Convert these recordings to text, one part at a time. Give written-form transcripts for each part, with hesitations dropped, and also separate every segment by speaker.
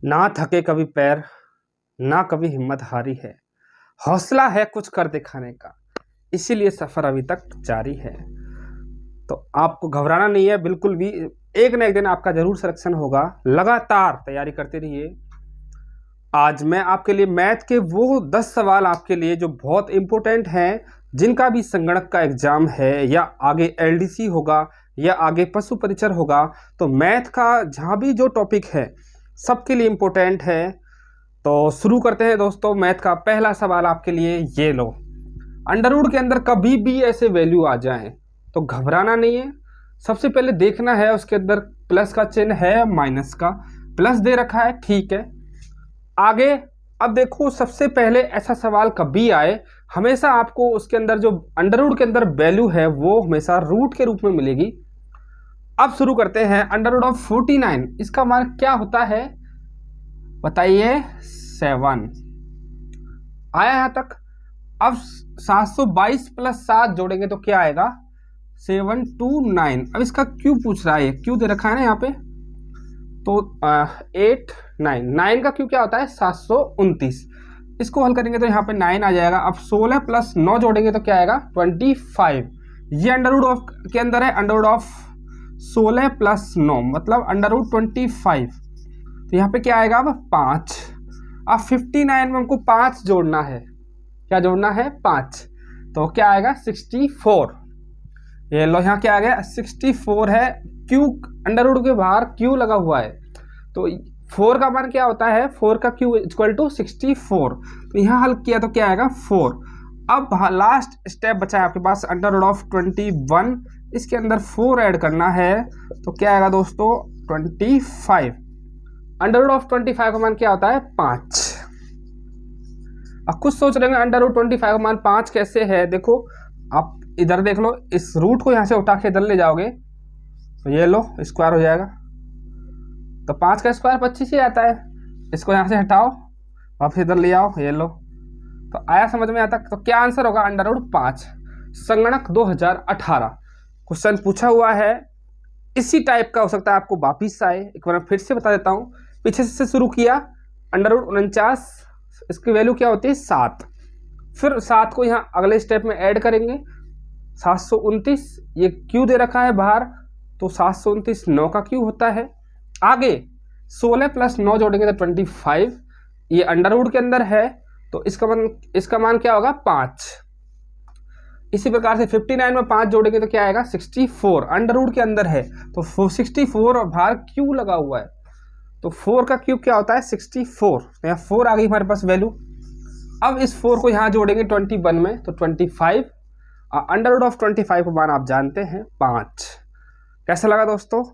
Speaker 1: ना थके कभी पैर, ना कभी हिम्मत हारी है, हौसला है कुछ कर दिखाने का, इसीलिए सफर अभी तक जारी है। तो आपको घबराना नहीं है बिल्कुल भी, एक ना एक दिन आपका जरूर सिलेक्शन होगा। लगातार तैयारी करते रहिए। आज मैं आपके लिए मैथ के वो 10 सवाल आपके लिए जो बहुत इंपॉर्टेंट हैं, जिनका भी संगणक का एग्जाम है या आगे एलडीसी होगा या आगे पशु परिचर होगा, तो मैथ का जहाँ भी जो टॉपिक है सबके लिए इम्पोर्टेंट है। तो शुरू करते हैं दोस्तों। मैथ का पहला सवाल आपके लिए ये लो। अंडर रूट के अंदर कभी भी ऐसे वैल्यू आ जाएं तो घबराना नहीं है। सबसे पहले देखना है उसके अंदर प्लस का चिन्ह है या माइनस का। प्लस दे रखा है, ठीक है। आगे अब देखो, सबसे पहले ऐसा सवाल कभी आए, हमेशा आपको उसके अंदर जो अंडर रूट के अंदर वैल्यू है वो हमेशा रूट के रूप में मिलेगी। अब शुरू करते हैं। अंडर रूट ऑफ 49 इसका मान क्या होता है बताइए? 7 आया यहां तक। अब 722 प्लस 7 जोड़ेंगे तो क्या आएगा? 729। अब इसका क्यों पूछ रहा है, क्यों दे रखा है ना यहाँ पे, तो 8 9 का क्यों क्या होता है? 729। इसको हल करेंगे तो यहाँ पे 9 आ जाएगा। अब 16 प्लस 9 जोड़ेंगे तो क्या आएगा? 25। ये अंडर रूट ऑफ के अंदर है, अंडर रूट ऑफ 16 प्लस 9 मतलब अंडर रूट 25। तो यहाँ पे क्या आएगा? अब 5। अब 59 में हमको 5 जोड़ना है। क्या जोड़ना है? 5। तो क्या आएगा? 64। ये लो, यहाँ क्या आ गया? 64 है। क्यू अंडर रूट के बाहर क्यू लगा हुआ है, तो 4 का मान क्या होता है? 4 का क्यू इक्वल टू 64। तो यहाँ हल किया तो क्या आएगा? 4। अब लास्ट स्टेप बचा है आपके पास, अंडर रूट ऑफ 21। इसके अंदर 4 ऐड करना है तो क्या आएगा दोस्तों? 25। अंडर रूट ऑफ 25 का मान क्या होता है? 5। अब कुछ सोच रहे हैं अंडर रूट 25 का मान 5 कैसे है। देखो आप इधर देख लो, इस रूट को यहाँ से उठा के इधर ले जाओगे तो ये लो स्क्वायर हो जाएगा। तो 5 का स्क्वायर 25 ही आता है। इसको यहाँ से हटाओ, वापस इधर ले आओ, ये लो। तो आया समझ में आता? तो क्या आंसर होगा? Under root 5। संगणक 2018 क्वेश्चन पूछा हुआ है। इसी टाइप का हो सकता है आपको वापिस आए। एक बार फिर से बता देता हूँ, पीछे से शुरू किया। अंडर रूट 49, इसकी वैल्यू क्या होती है? 7। फिर 7 को यहाँ अगले स्टेप में ऐड करेंगे, 729। ये क्यू दे रखा है बाहर, तो 729 9 का क्यू होता है। आगे 16 प्लस 9 जोड़ेंगे तो 25। ये अंडर रूट के अंदर है तो इसका मान क्या होगा? 5। इसी प्रकार से 59 में 5 जोड़ेंगे तो क्या आएगा? 64। अंडर रूट के अंदर है तो 64 और बाहर क्यू लगा हुआ है, तो 4 का क्यूब क्या होता है? 64। तो यहाँ 4 आ गई हमारे पास वैल्यू। अब इस 4 को यहाँ जोड़ेंगे 21 में तो 25। अंडर रूट ऑफ 25 का मान आप जानते हैं 5। कैसा लगा दोस्तों?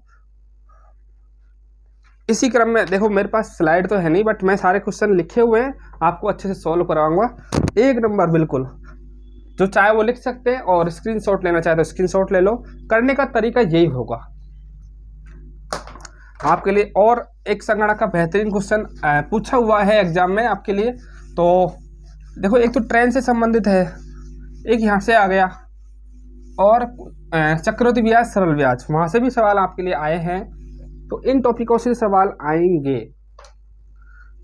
Speaker 1: इसी क्रम में देखो, मेरे पास स्लाइड तो है नहीं, बट मैं सारे क्वेश्चन लिखे हुए हैं, आपको अच्छे से सॉल्व कराऊंगा। एक नंबर बिल्कुल, जो चाहे वो लिख सकते हैं, और स्क्रीनशॉट लेना चाहे तो स्क्रीनशॉट ले लो। करने का तरीका यही होगा आपके लिए। और एक संगणक का बेहतरीन क्वेश्चन पूछा हुआ है एग्जाम में आपके लिए। तो देखो, एक तो ट्रेन से संबंधित है, एक यहाँ से आ गया, और चक्रवृद्धि ब्याज, सरल ब्याज, वहाँ से भी सवाल आपके लिए आए हैं। तो इन टॉपिकों से सवाल आएंगे।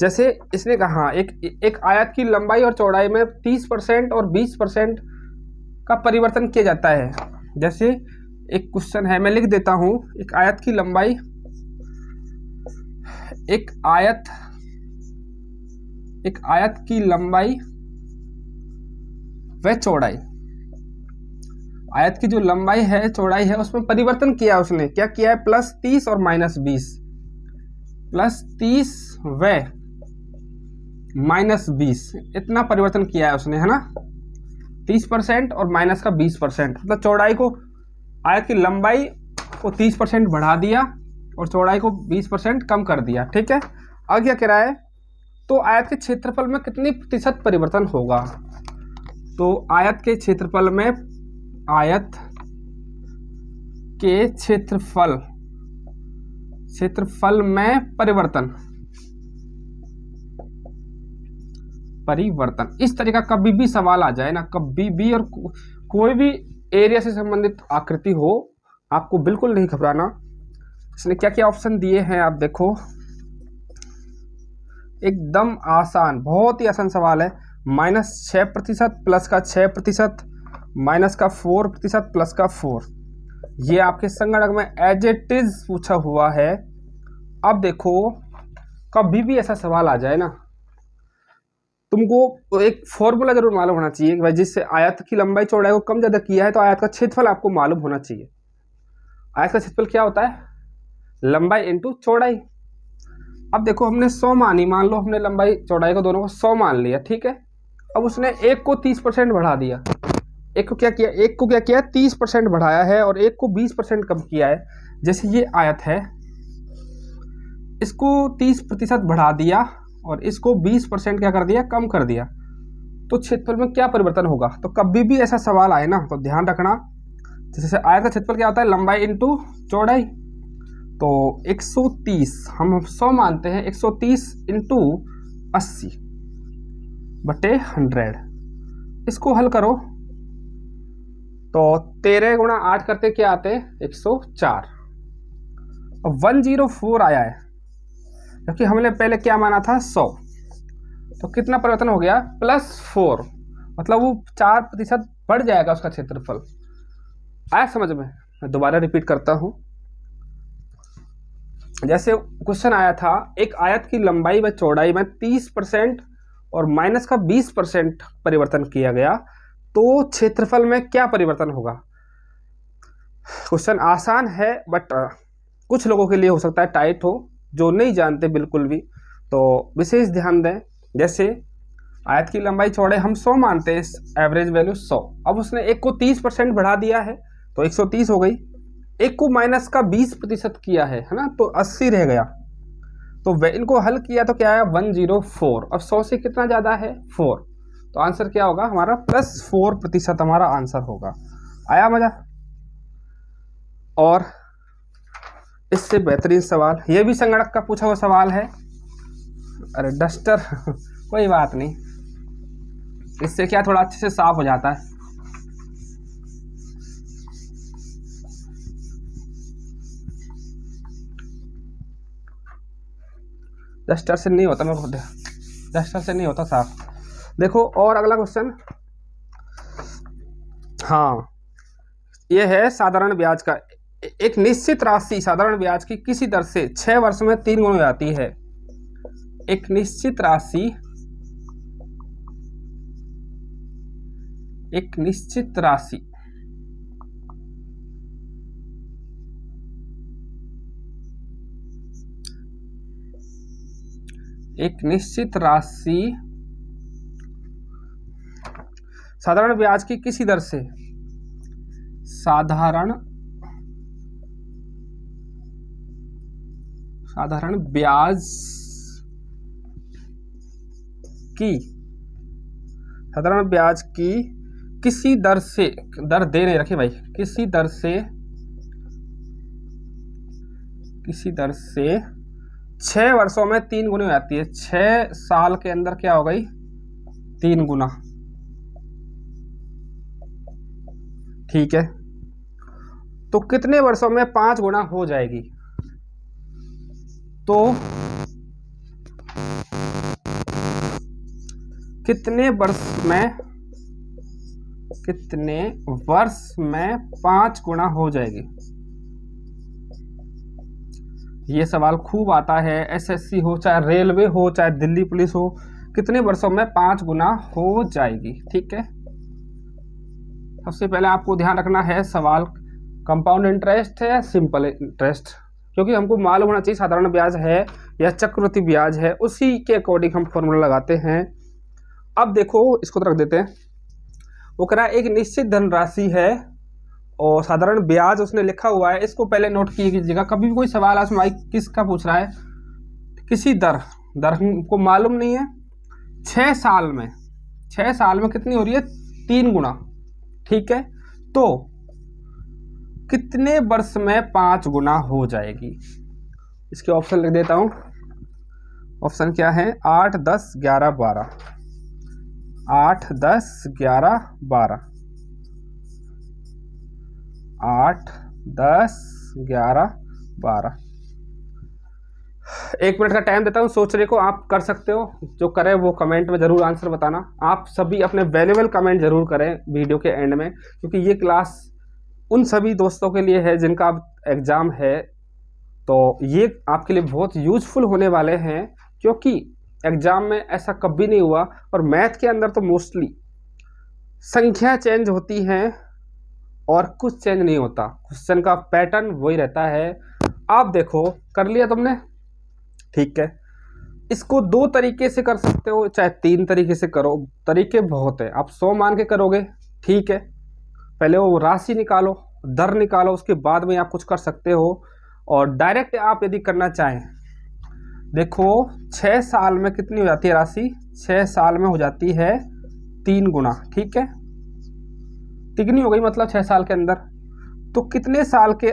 Speaker 1: जैसे इसने कहा एक आयत की लंबाई और चौड़ाई में 30% और 20% का परिवर्तन किया जाता है। जैसे एक क्वेश्चन है, मैं लिख देता हूँ। एक आयत की लंबाई, एक आयत की लंबाई व चौड़ाई, आयत की जो लंबाई है चौड़ाई है उसमें परिवर्तन किया उसने। क्या किया है? +30 और -20। +30 व -20 इतना परिवर्तन किया है उसने, है ना। 30% और माइनस का 20%, मतलब चौड़ाई को, आयत की लंबाई को 30% बढ़ा दिया और चौड़ाई को 20% कम कर दिया। ठीक है। अब क्या कह रहा है? तो आयत के क्षेत्रफल में कितनी प्रतिशत परिवर्तन होगा? तो आयत के क्षेत्रफल में, आयत के क्षेत्रफल में परिवर्तन इस तरह का कभी भी सवाल आ जाए ना, कभी भी, और कोई भी एरिया से संबंधित आकृति हो, आपको बिल्कुल नहीं घबराना। इसने क्या क्या ऑप्शन दिए हैं आप देखो। एकदम आसान, बहुत ही आसान सवाल है। -6% प्लस का 6%, माइनस का 4% प्लस का 4, ये आपके संगणक में एज इट इज पूछा हुआ है। अब देखो, कभी भी ऐसा सवाल आ जाए ना, तुमको एक फॉर्मूला जरूर मालूम होना चाहिए कि भाई जिससे आयत की लंबाई चौड़ाई को कम ज्यादा किया है तो आयत का क्षेत्रफल आपको मालूम होना चाहिए। आयत का क्षेत्रफल क्या होता है? लंबाई इंटू चौड़ाई। अब देखो हमने 100 मानी, मान लो हमने लंबाई चौड़ाई को दोनों को 100 मान लिया, ठीक है। अब उसने एक को 30% बढ़ा दिया, एक को क्या किया 30% बढ़ाया है और एक को 20% कम किया है। जैसे ये आयत है, इसको 30% बढ़ा दिया और इसको 20% क्या कर दिया, कम कर दिया, तो क्षेत्रफल में क्या परिवर्तन होगा? तो कभी भी ऐसा सवाल आए ना तो ध्यान रखना, जैसे आयत का क्षेत्रफल क्या होता है, लंबाई इंटू चौड़ाई। तो 130 हम 100 मानते हैं, 130 इंटू 80 बटे 100, इसको हल करो तो 13 गुणा 8 करते क्या आते हैं, 104। अब 104 आया है क्योंकि हमने पहले क्या माना था, 100, तो कितना परिवर्तन हो गया, +4, मतलब वो 4% बढ़ जाएगा उसका क्षेत्रफल। आया समझ में? मैं दोबारा रिपीट करता हूं। जैसे क्वेश्चन आया था, एक आयत की लंबाई व चौड़ाई में 30% और माइनस का 20% परिवर्तन किया गया, तो क्षेत्रफल में क्या परिवर्तन होगा? क्वेश्चन आसान है बट कुछ लोगों के लिए हो सकता है टाइट हो, जो नहीं जानते बिल्कुल भी, तो विशेष ध्यान दें। जैसे आयत की लंबाई चौड़ाई हम 100 मानते हैं, एवरेज वैल्यू 100, अब उसने एक को 30% बढ़ा दिया है तो 130 हो गई, एक को माइनस का 20% किया है ना, तो 80 रह गया। तो इनको हल किया तो क्या आया, 104। अब 100 से कितना ज़्यादा है, 4, तो आंसर क्या होगा हमारा, +4% हमारा आंसर होगा। आया मजा? और इससे बेहतरीन सवाल, ये भी संगणक का पूछा हुआ सवाल है। अरे डस्टर कोई बात नहीं, इससे क्या थोड़ा अच्छे से साफ हो जाता है। डस्टर से नहीं होता, मेरे को डस्टर से नहीं होता साफ। देखो और अगला क्वेश्चन, हाँ ये है साधारण ब्याज का। एक निश्चित राशि साधारण ब्याज की किसी दर से 6 वर्ष में 3 गुना हो जाती है। एक निश्चित राशि, एक निश्चित राशि एक निश्चित राशि साधारण ब्याज की किसी दर से, साधारण ब्याज की, साधारण ब्याज की किसी दर से, दर दे नहीं रखे भाई, किसी दर से 6 वर्षों में 3 गुना हो जाती है। 6 साल के अंदर क्या हो गई, 3 गुना, ठीक है। तो कितने वर्षों में 5 गुना हो जाएगी? तो कितने वर्ष में 5 गुना हो जाएगी? ये सवाल खूब आता है, एसएससी हो चाहे रेलवे हो चाहे दिल्ली पुलिस हो, कितने वर्षों में 5 गुना हो जाएगी, ठीक है। सबसे पहले आपको ध्यान रखना है सवाल कंपाउंड इंटरेस्ट है या सिंपल इंटरेस्ट, क्योंकि हमको मालूम होना चाहिए साधारण ब्याज है या चक्रवृद्धि ब्याज है, उसी के अकॉर्डिंग हम फॉर्मूला लगाते हैं। अब देखो इसको तो रख देते हैं, वो कह रहा है एक निश्चित धनराशि है और साधारण ब्याज उसने लिखा हुआ है, इसको पहले नोट कीजिएगा। कभी भी कोई सवाल उसमें किसका पूछ रहा है, किसी दर को मालूम नहीं है, 6 साल में कितनी हो रही है, 3 गुना, ठीक है। तो कितने वर्ष में 5 गुना हो जाएगी? इसके ऑप्शन लिख देता हूं। ऑप्शन क्या है, 8, 10, 11, 12, 8, 10, 11, 12, 8, 10, 11, 12। 1 मिनट का टाइम देता हूँ सोचने को, आप कर सकते हो। जो करें वो कमेंट में ज़रूर आंसर बताना। आप सभी अपने वैल्यूएबल कमेंट ज़रूर करें वीडियो के एंड में, क्योंकि ये क्लास उन सभी दोस्तों के लिए है जिनका एग्ज़ाम है। तो ये आपके लिए बहुत यूज़फुल होने वाले हैं, क्योंकि एग्ज़ाम में ऐसा कभी नहीं हुआ। और मैथ के अंदर तो मोस्टली संख्या चेंज होती हैं और कुछ चेंज नहीं होता, क्वेश्चन का पैटर्न वही रहता है। आप देखो, कर लिया तुमने, ठीक है। इसको 2 तरीके से कर सकते हो, चाहे 3 तरीके से करो, तरीके बहुत है। आप 100 मान के करोगे, ठीक है। पहले वो राशि निकालो, दर निकालो, उसके बाद में आप कुछ कर सकते हो। और डायरेक्ट आप यदि करना चाहें, देखो 6 साल में कितनी हो जाती है राशि? 6 साल में हो जाती है 3 गुना, ठीक है। तिगनी हो गई, मतलब 6 साल के अंदर। तो कितने साल के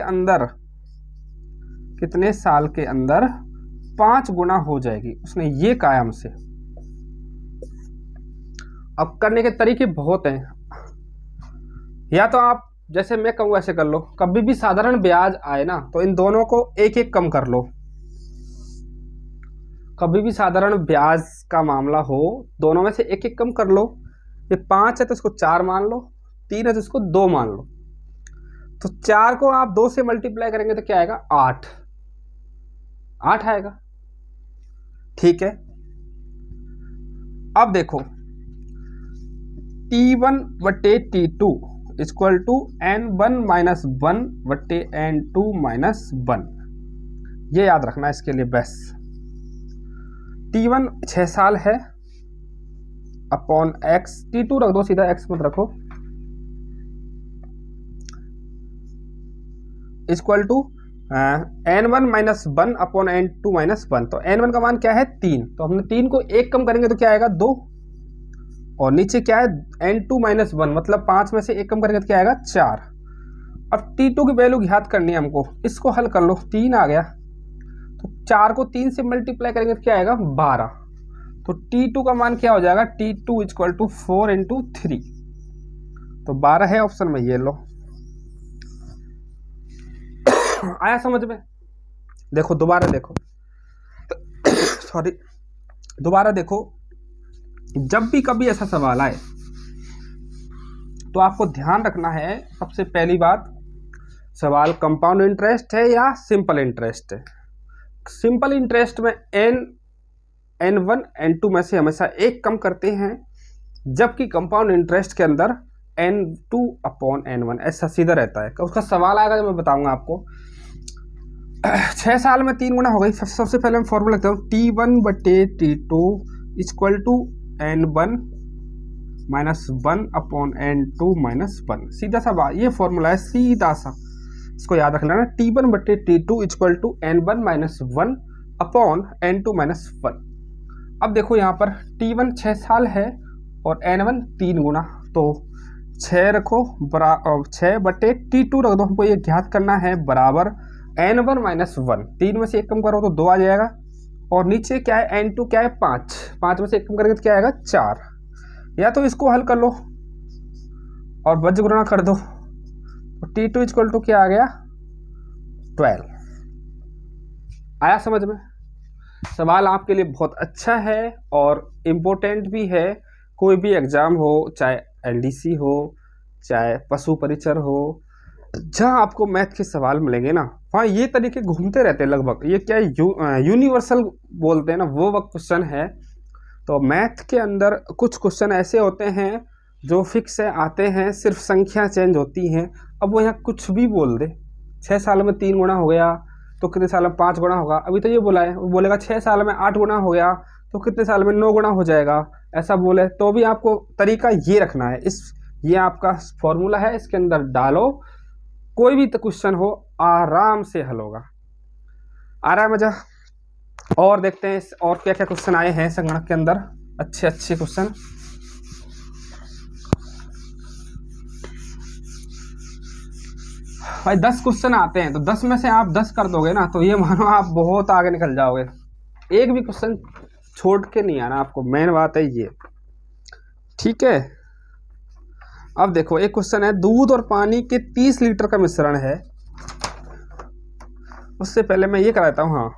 Speaker 1: अंदर 5 गुना हो जाएगी? उसने ये कहा हमसे। अब करने के तरीके बहुत हैं। या तो आप जैसे मैं कहूँ ऐसे कर लो, कभी भी साधारण ब्याज आए ना तो इन दोनों को एक एक कम कर लो। कभी भी साधारण ब्याज का मामला हो, दोनों में से एक एक कम कर लो। ये 5 है तो इसको 4 मान लो, 3 है तो इसको 2 मान लो। तो 4 को आप 2 से मल्टीप्लाई करेंगे तो क्या आएगा? 8 आएगा, ठीक है। अब देखो T1 बटे T2 equal to N1 minus 1 बटे N2 माइनस 1। ये याद रखना इसके लिए बस। T1 6 साल है अपॉन X, T2 रख दो सीधा, X मत रखो, equal to N1 minus 1 upon N2 minus 1। तो N1 का मान क्या है? 3। तो हमने 3 को 1 कम करेंगे तो क्या आएगा? 2। और नीचे क्या है? N2 माइनस 1, मतलब 5 में से 1 कम करेंगे तो क्या आएगा? 4। अब T2 की वैल्यू याद करनी है हमको, इसको हल कर लो। 3 आ गया, तो 4 को 3 से मल्टीप्लाई करेंगे तो क्या आएगा? 12। तो T2 का मान क्या हो जाएगा? T2 equal to 4 into 3। तो 12 है ऑप्शन में, ये लो। आया समझ में? देखो दोबारा देखो सॉरी, दोबारा देखो। जब भी कभी ऐसा सवाल आए तो आपको ध्यान रखना है, सबसे पहली बात, सवाल कंपाउंड इंटरेस्ट है या सिंपल इंटरेस्ट है। सिंपल इंटरेस्ट में N1 N2 में से हमेशा 1 कम करते हैं, जबकि कंपाउंड इंटरेस्ट के अंदर N2 अपॉन N1 ऐसा सीधा रहता है। उसका सवाल आएगा जो मैं बताऊंगा आपको। 6 साल में 3 गुना हो गई। सबसे पहले मैं फॉर्मूला लिखता हूँ, T1 बटे T2 equal to N1 minus 1 upon N2 minus 1। सीधा सा बात, ये फॉर्मूला है सीधा सा, इसको याद रख लेना। T1 बटे T2 equal to N1 minus 1 upon N2 minus 1। अब देखो यहाँ पर T1 6 साल है और N1 3 गुना, तो 6 रखो, 6 बटे T2 रख दो, हमको ये ज्ञात करना है, बराबर N1 माइनस 1। 3 में से 1 कम करो तो 2 आ जाएगा। और नीचे क्या है? N2 क्या है? 5। 5 में से 1 कम करेंगे तो क्या आएगा? 4। या तो इसको हल कर लो और बज गुणा कर दो, तो T2 इक्वल टू क्या आ गया? 12। आया समझ में? सवाल आपके लिए बहुत अच्छा है और इम्पोर्टेंट भी है। कोई भी एग्जाम हो, चाहे LDC हो, चाहे पशु परिचर हो, जहाँ आपको मैथ के सवाल मिलेंगे ना, वहाँ ये तरीके घूमते रहते हैं लगभग। ये क्या है? यूनिवर्सल बोलते हैं ना, वो वक्त क्वेश्चन है। तो मैथ के अंदर कुछ क्वेश्चन ऐसे होते हैं जो फिक्स है, आते हैं, सिर्फ संख्या चेंज होती हैं। अब वो यहाँ कुछ भी बोल दे, 6 साल में 3 गुना हो गया तो कितने साल में 5 गुना होगा। अभी तो ये बोला है, वो बोलेगा 6 साल में 8 गुना हो गया तो कितने साल में 9 गुना हो जाएगा, ऐसा बोले तो भी आपको तरीका ये रखना है। ये आपका फॉर्मूला है, इसके अंदर डालो, कोई भी क्वेश्चन हो आराम से हल होगा। आ रहा है मजा? और देखते हैं और क्या क्या क्वेश्चन आए हैं संगणक के अंदर, अच्छे अच्छे क्वेश्चन। भाई 10 क्वेश्चन आते हैं, तो 10 में से आप 10 कर दोगे ना, तो ये मानो आप बहुत आगे निकल जाओगे। एक भी क्वेश्चन छोड़ के नहीं आना आपको, मेन बात है ये, ठीक है। अब देखो एक क्वेश्चन है, दूध और पानी के 30 लीटर का मिश्रण है। उससे पहले मैं ये कराता हूँ, हाँ,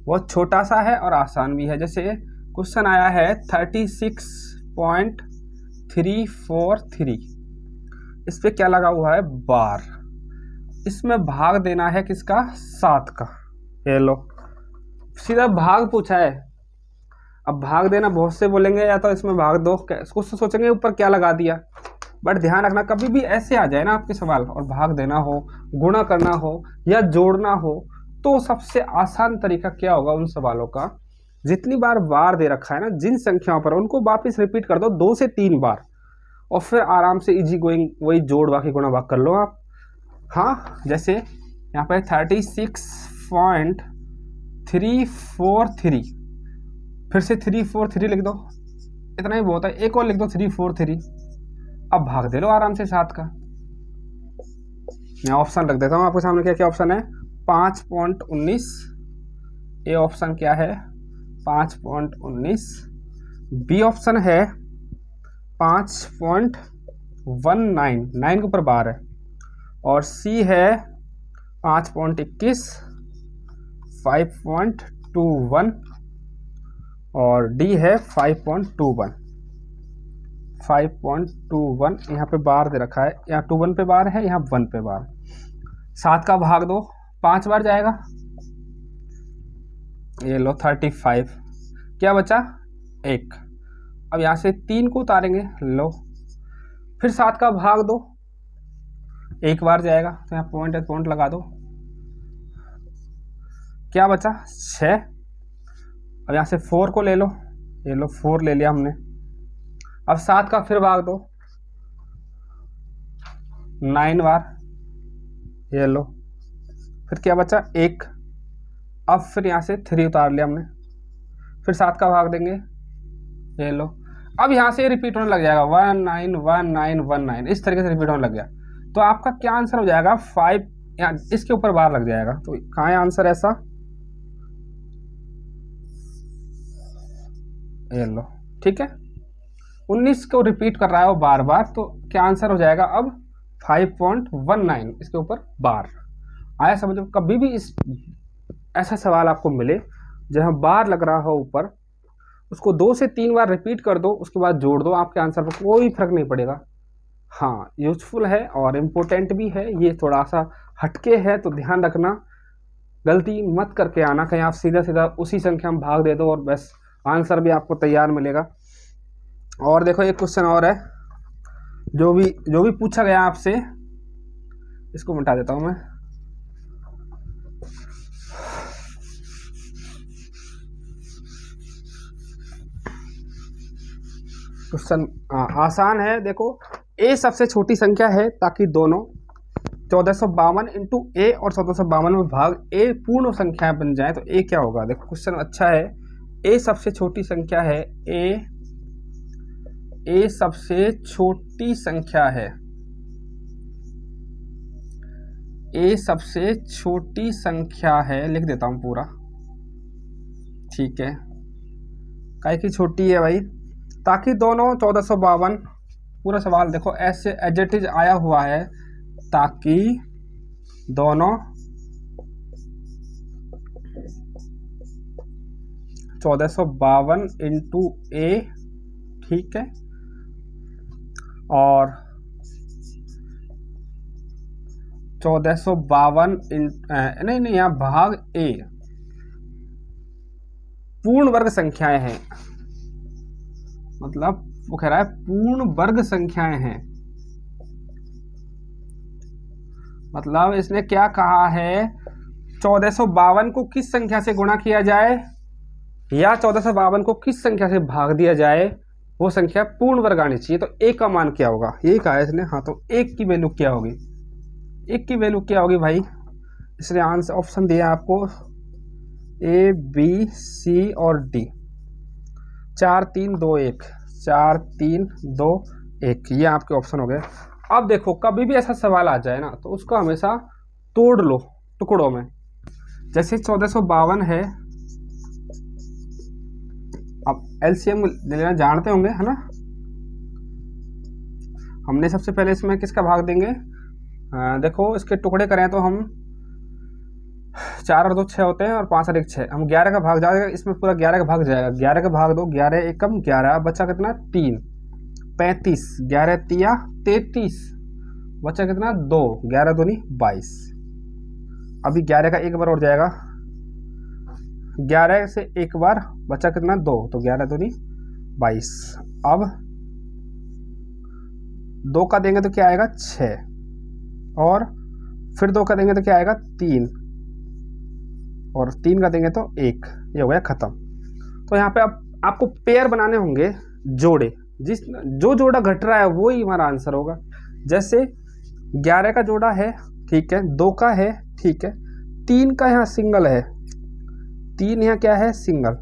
Speaker 1: बहुत छोटा सा है और आसान भी है। जैसे क्वेश्चन आया है 36.343, इस पे क्या लगा हुआ है, बार। इसमें भाग देना है किसका, 7 का। ये लो, सीधा भाग पूछा है। अब भाग देना बहुत से बोलेंगे या तो इसमें भाग दो, कुछ तो सोचेंगे ऊपर क्या लगा दिया, बट ध्यान रखना कभी भी ऐसे आ जाए ना आपके सवाल और भाग देना हो, गुणा करना हो या जोड़ना हो, तो सबसे आसान तरीका क्या होगा उन सवालों का, जितनी बार दे रखा है ना जिन संख्याओं पर, उनको वापस रिपीट कर दो 2 से 3 बार, और फिर आराम से इजी गोइंग वही जोड़ बाकी गुणा भाग कर लो आप। हाँ, जैसे यहाँ पे 36.343, फिर से 343 लिख दो, इतना ही बहुत है, एक और लिख दो 343, अब भाग दे लो आराम से 7 का। मैं ऑप्शन रख देता हूँ आपके सामने, क्या क्या ऑप्शन है, 5.19, ए ऑप्शन क्या है 5.19, बी ऑप्शन है 5.19, 9 के ऊपर बार है, और सी है 5.21, 5.21, और डी है 5.21, 5.21। यहाँ पे बार दे रखा है, यहाँ 21 पे बार है, यहाँ 1 पे बार। 7 का भाग दो, 5 बार जाएगा, ये लो 35, क्या बचा 1। अब यहाँ से 3 को उतारेंगे, लो, फिर 7 का भाग दो, 1 बार जाएगा, तो यहाँ पॉइंट लगा दो, क्या बचा 6। अब यहाँ से 4 को ले लो, ये लो 4 ले लिया हमने। अब 7 का फिर भाग दो 9 बार, ये लो, फिर क्या बचा 1। अब फिर यहाँ से 3 उतार लिया हमने, फिर 7 का भाग देंगे, ये लो। अब यहाँ से रिपीट होने लग जाएगा 191919, इस तरीके से रिपीट होने लग गया। तो आपका क्या आंसर हो जाएगा 5, यहाँ इसके ऊपर बार लग जाएगा, तो कहाँ है आंसर ऐसा, ये लो, ठीक है। 19 को रिपीट कर रहा है वो बार बार, तो क्या आंसर हो जाएगा अब 5.19, इसके ऊपर बार आया। समझो कभी भी इस ऐसा सवाल आपको मिले जहां बार लग रहा हो ऊपर, उसको 2 से 3 बार रिपीट कर दो, उसके बाद जोड़ दो, आपके आंसर पर कोई फर्क नहीं पड़ेगा। हाँ, यूजफुल है और इम्पोर्टेंट भी है, ये थोड़ा सा हटके है, तो ध्यान रखना, गलती मत करके आना कहीं आप सीधा सीधा उसी संख्या में भाग दे दो और बस आंसर भी आपको तैयार मिलेगा। और देखो एक क्वेश्चन और है, जो भी पूछा गया आपसे, इसको मिटा देता हूं मैं। क्वेश्चन आसान है, देखो ए सबसे छोटी संख्या है ताकि दोनों 1452 इंटू ए और 1452 में भाग ए पूर्ण संख्याएं बन जाए, तो ए क्या होगा। देखो क्वेश्चन अच्छा है, ए सबसे छोटी संख्या है, ए सबसे छोटी संख्या है, ए सबसे छोटी संख्या है, लिख देता हूं पूरा, ठीक है। काहे की छोटी है भाई, ताकि दोनों 1452, पूरा सवाल देखो ऐसे एज इट इज आया हुआ है, ताकि दोनों 1452 इंटू ए, ठीक है, और 1452 नहीं यहाँ भाग ए पूर्ण वर्ग संख्याएं हैं, मतलब वो कह रहा है पूर्ण वर्ग संख्याएं हैं, मतलब इसने क्या कहा है, 1452 को किस संख्या से गुणा किया जाए या 1452 को किस संख्या से भाग दिया जाए, वो संख्या पूर्ण वर्ग आनी चाहिए। तो ए का मान क्या होगा, ये कहा है इसने। हाँ, तो एक की वैल्यू क्या होगी, एक की वैल्यू क्या होगी भाई, इसने आंसर ऑप्शन दिया आपको ए बी सी और डी, 4 3 2 1, 4 3 2 1, ये आपके ऑप्शन हो गए। अब देखो कभी भी ऐसा सवाल आ जाए ना, तो उसको हमेशा तोड़ लो टुकड़ों में। जैसे 1452 है, अब एलसीएम लेना जानते होंगे, है ना। हमने सबसे पहले इसमें किसका भाग देंगे, देखो इसके टुकड़े करें तो हम 4 और 2 6 होते हैं और 5 और 1 6। हम 11 का भाग जाएगा, इसमें पूरा 11 का भाग जाएगा। 11 का भाग दो, 11 एकम 11, बचा कितना 3, 35, 11 तिया 33, बचा कितना 2, 11 दूनी 22। अभी 11 का एक बार और जाएगा, 11 से एक बार बचा कितना 2, तो 11 दूनी 22। अब 2 का देंगे तो क्या आएगा 6, और फिर 2 का देंगे तो क्या आएगा 3, और 3 का देंगे तो 1। ये हो गया खत्म। तो यहाँ पे आपको पेयर बनाने होंगे, जोड़े, जो जोड़ा घट रहा है वो ही हमारा आंसर होगा। जैसे 11 का जोड़ा है, ठीक है, 2 का है, ठीक है, 3 का यहाँ सिंगल है, 3 यहाँ क्या है सिंगल।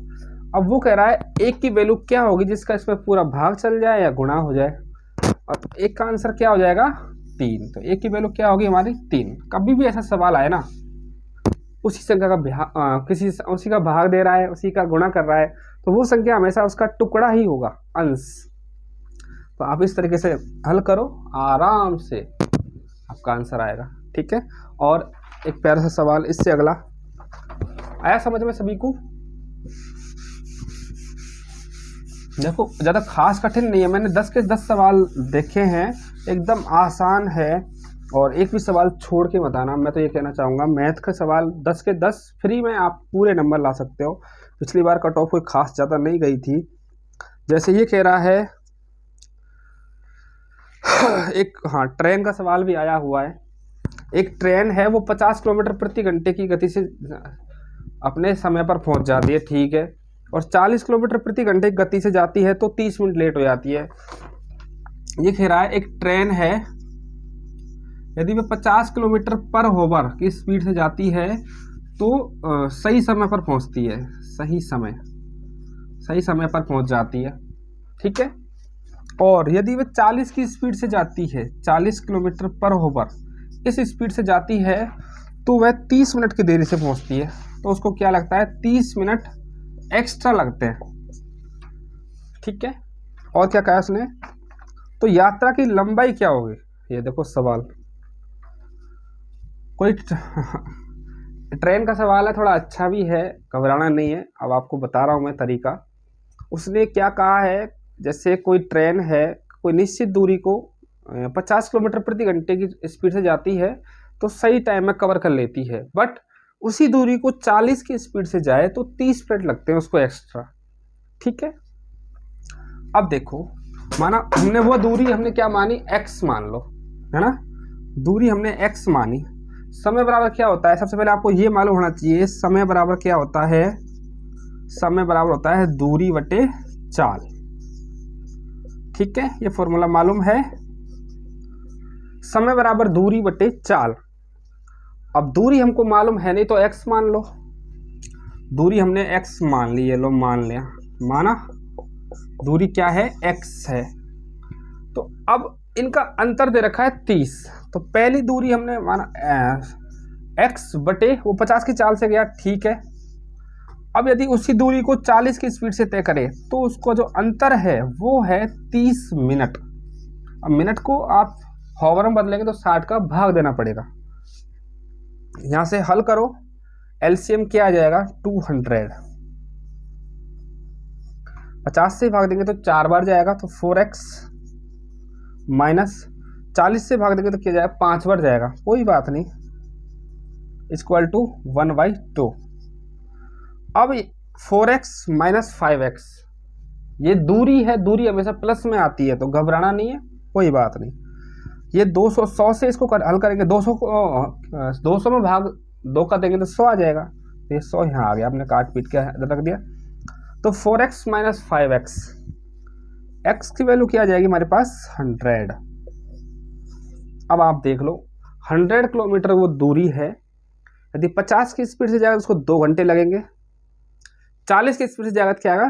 Speaker 1: अब वो कह रहा है 1 की वैल्यू क्या होगी जिसका इसमें पूरा भाग चल जाए या गुणा हो जाए, और 1 का आंसर क्या हो जाएगा 3। तो 1 की वैल्यू क्या होगी हमारी 3। कभी भी ऐसा सवाल आए ना, उसी संख्या का उसी का भाग दे रहा है, उसी का गुणा कर रहा है, तो वो संख्या हमेशा उसका टुकड़ा ही होगा, अंश। तो आप इस तरीके से हल करो, आराम से आपका आंसर आएगा, ठीक है। और एक प्यारा सा सवाल इससे अगला आया समझ में सभी को? देखो ज़्यादा खास कठिन नहीं है, मैंने 10 के 10 सवाल देखे हैं, एकदम आसान है। और एक भी सवाल छोड़ के मत आना, मैं तो ये कहना चाहूँगा मैथ का सवाल 10 के 10 फ्री में आप पूरे नंबर ला सकते हो। पिछली बार कट ऑफ कोई खास ज़्यादा नहीं गई थी। जैसे ये कह रहा है एक, हाँ, ट्रेन का सवाल भी आया हुआ है। एक ट्रेन है, वो 50 किलोमीटर प्रति घंटे की गति से अपने समय पर पहुंच जाती है, ठीक है, और 40 किलोमीटर प्रति घंटे की गति से जाती है तो 30 मिनट लेट हो जाती है। ये कह रहा है एक ट्रेन है, यदि वह 50 किलोमीटर पर आवर की स्पीड से जाती है तो सही समय पर पहुंचती है, सही समय पर पहुंच जाती है, ठीक है। और यदि वह 40 की स्पीड से जाती है, 40 किलोमीटर पर आवर इस स्पीड से जाती है तो वह 30 मिनट की देरी से पहुंचती है, तो उसको क्या लगता है 30 मिनट एक्स्ट्रा लगते हैं, ठीक है। और क्या कहा उसने, तो यात्रा की लंबाई क्या होगी। ये देखो सवाल, कोई ट्रेन का सवाल है, थोड़ा अच्छा भी है, घबराना नहीं है। अब आपको बता रहा हूँ मैं तरीका। उसने क्या कहा है, जैसे कोई ट्रेन है, कोई निश्चित दूरी को 50 किलोमीटर प्रति घंटे की स्पीड से जाती है तो सही टाइम में कवर कर लेती है, बट उसी दूरी को 40 की स्पीड से जाए तो 30 मिनट लगते हैं उसको एक्स्ट्रा, ठीक है। अब देखो, माना हमने वो दूरी हमने क्या मानी, x मान लो, है ना, दूरी हमने x मानी। समय बराबर क्या होता है, सबसे पहले आपको ये मालूम होना चाहिए, समय बराबर क्या होता है, समय बराबर होता है दूरी बटे चाल, ठीक है। ये फॉर्मूला मालूम है, समय बराबर दूरी बटे चाल। अब दूरी हमको मालूम है नहीं तो x मान लो, दूरी हमने x मान ली, ये लो मान लिया, माना दूरी क्या है x है। तो अब इनका अंतर दे रखा है 30, तो पहली दूरी हमने माना x बटे वो 50 की चाल से गया, ठीक है। अब यदि उसी दूरी को 40 की स्पीड से तय करें तो उसको जो अंतर है वो है 30 मिनट। अब मिनट को आप हॉवर में बदलेंगे तो 60 का भाग देना पड़ेगा। यहाँ से हल करो, एलसीएम क्या आ जाएगा 200, 50 से भाग देंगे तो 4 बार जाएगा तो 4x, माइनस 40 से भाग देंगे तो क्या जाएगा 5 बार जाएगा, कोई बात नहीं, इक्वल टू 1/2। अब 4x माइनस 5x, ये दूरी है, दूरी हमेशा प्लस में आती है तो घबराना नहीं है, कोई बात नहीं। ये 200 100 से इसको हल करेंगे, 200 में भाग 2 का देंगे तो 100 आ जाएगा, तो ये 100 यहाँ आ गया, आपने काट पीट के रख दिया। तो 4x माइनस 5x, x की वैल्यू क्या आ जाएगी हमारे पास 100। अब आप देख लो 100 किलोमीटर वो दूरी है, यदि 50 की स्पीड से जाएगा तो उसको 2 घंटे लगेंगे, 40 की स्पीड से जाएगा तो क्या आएगा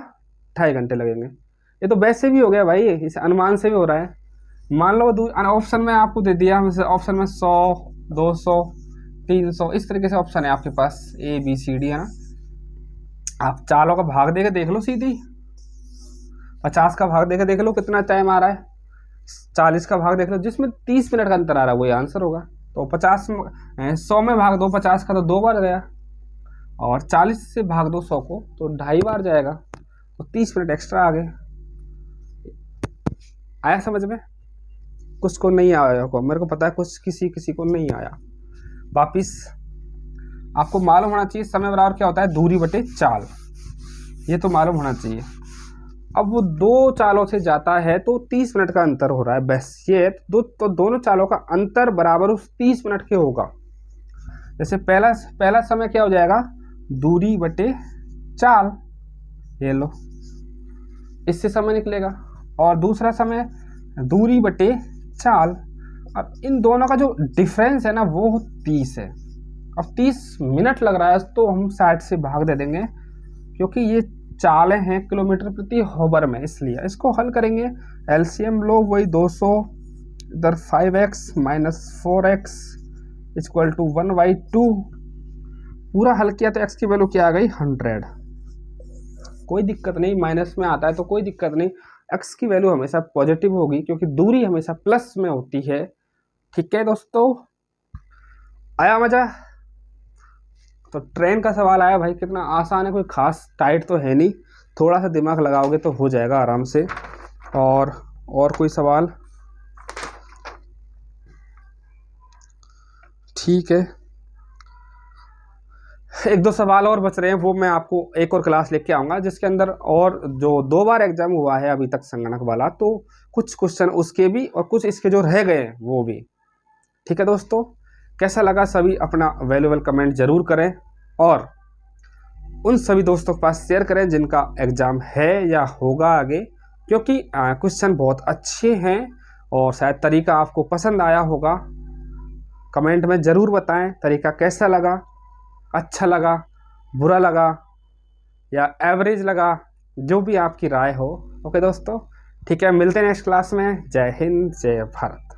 Speaker 1: 2.5 घंटे लगेंगे। ये तो वैसे भी हो गया भाई, इस अनुमान से भी हो रहा है। मान लो ऑप्शन में आपको दे दिया, ऑप्शन में 100, 200, 300 इस तरीके से ऑप्शन है आपके पास, ABCD, है ना। आप चालों का भाग देके देख लो, सीधी 50 का भाग देके देख लो कितना टाइम आ रहा है, 40 का भाग देख लो, जिसमें 30 मिनट का अंतर आ रहा है वही आंसर होगा। तो 100 में भाग दो 50 का तो 2 बार गया, और 40 से भाग दो 100 को तो 2.5 बार जाएगा, तो 30 मिनट एक्स्ट्रा आ गए। आया समझ में? कुछ को नहीं आया होगा, मेरे को पता है कुछ किसी को नहीं आया। वापिस आपको मालूम होना चाहिए समय बराबर क्या होता है, दूरी बटे चाल, ये तो मालूम होना चाहिए। अब वो 2 चालों से जाता है तो 30 मिनट का अंतर हो रहा है, बस ये तो दोनों चालों का अंतर बराबर उस 30 मिनट के होगा। जैसे पहला समय क्या हो जाएगा, दूरी बटे चाल, ये लो, इससे समय निकलेगा। और दूसरा समय दूरी बटे चाल। अब इन दोनों का जो डिफरेंस है ना वो 30 है। अब 30 मिनट लग रहा है तो हम 60 से भाग दे देंगे, क्योंकि ये चालें हैं किलोमीटर प्रति हॉवर में, इसलिए इसको हल करेंगे। एलसीएम लो, वही 200, इधर 5x minus 4x equal to 1/2। पूरा हल किया तो x की वैल्यू क्या आ गई, 100। कोई दिक्कत नहीं, माइनस में आता है तो कोई दिक्कत नहीं, x की वैल्यू हमेशा पॉजिटिव होगी क्योंकि दूरी हमेशा प्लस में होती है। ठीक है दोस्तों, आया मजा? तो ट्रेन का सवाल आया भाई, कितना आसान है, कोई खास टाइट तो है नहीं, थोड़ा सा दिमाग लगाओगे तो हो जाएगा आराम से। और कोई सवाल? ठीक है, 1-2 सवाल और बच रहे हैं, वो मैं आपको एक और क्लास लेके आऊँगा जिसके अंदर, और जो 2 बार एग्जाम हुआ है अभी तक संगणक वाला, तो कुछ क्वेश्चन उसके भी और कुछ इसके जो रह गए हैं वो भी। ठीक है दोस्तों, कैसा लगा सभी अपना वैल्यूएबल कमेंट जरूर करें, और उन सभी दोस्तों के पास शेयर करें जिनका एग्ज़ाम है या होगा आगे, क्योंकि क्वेश्चन बहुत अच्छे हैं और शायद तरीका आपको पसंद आया होगा। कमेंट में ज़रूर बताएं तरीका कैसा लगा, अच्छा लगा, बुरा लगा या एवरेज लगा, जो भी आपकी राय हो। ओके दोस्तों, ठीक है, मिलते हैं नेक्स्ट क्लास में। जय हिंद, जय भारत।